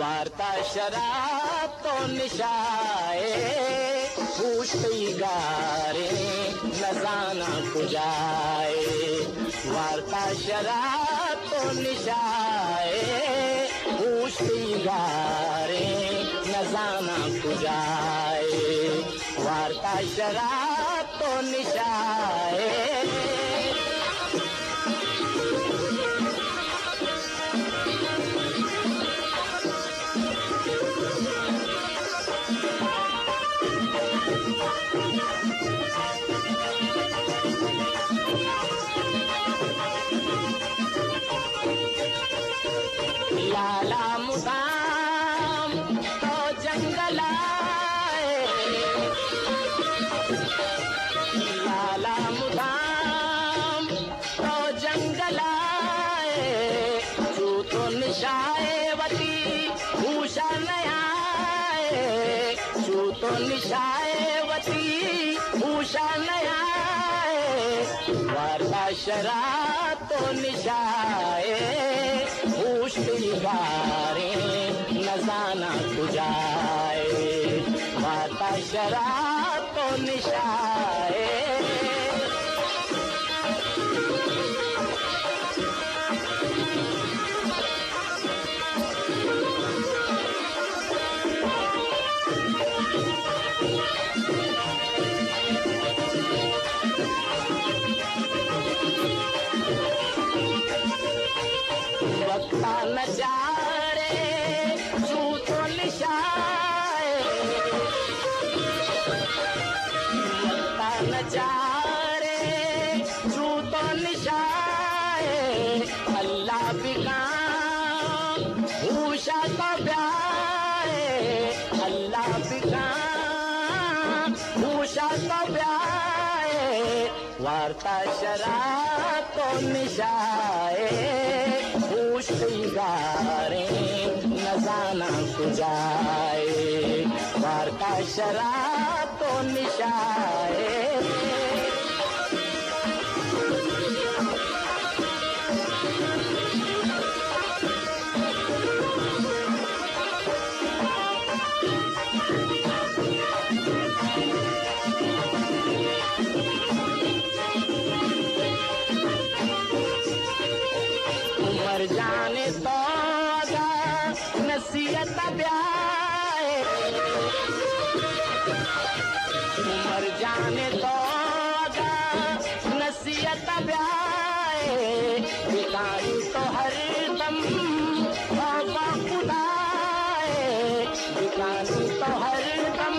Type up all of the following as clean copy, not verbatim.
वार्ता शराब तो निशाए पूछती गारे नजाना कुजाए। वार्ता शराब तो निशाए पूछती गारे नजाना कुजाए। वार्ता शराब तो निशाए लाला मुदाम तो जंगल आए। लाला मुदाम तो जंगल आए। तू तो निशाए वती भूषा नयाए। तू तो निशाए वती भूषा नयाए। वार्ता शराब तो निशाए पूछती गारे नजाना कुजाए। वार्ता शराब तो निशाए वक्ता नचारे तू तो निशाए। वक्ता नचारे तू तो निशाए। अल्लाह बिका भूषा तो ब्याए। अल्लाह बिका भूषा तो ब्याए। वार्ता शराब तो निशाए पूछती गारे नजाना कुजाए। वार्ता शराब तो निशाए मर जाने तो नसीहत ब्याए। मर जाने तो नसीहत ब्याए। बिकाई तो हर दम खौफा खुदाए। बिकाई तो हर दम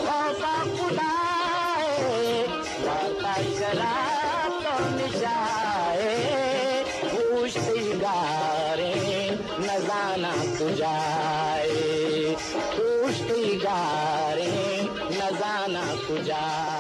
खौफा खुदाए। वार्ता शराब तो निशाए पूछती गारे नजाना कुजाए। पूछती गारे नजाना कुजाए।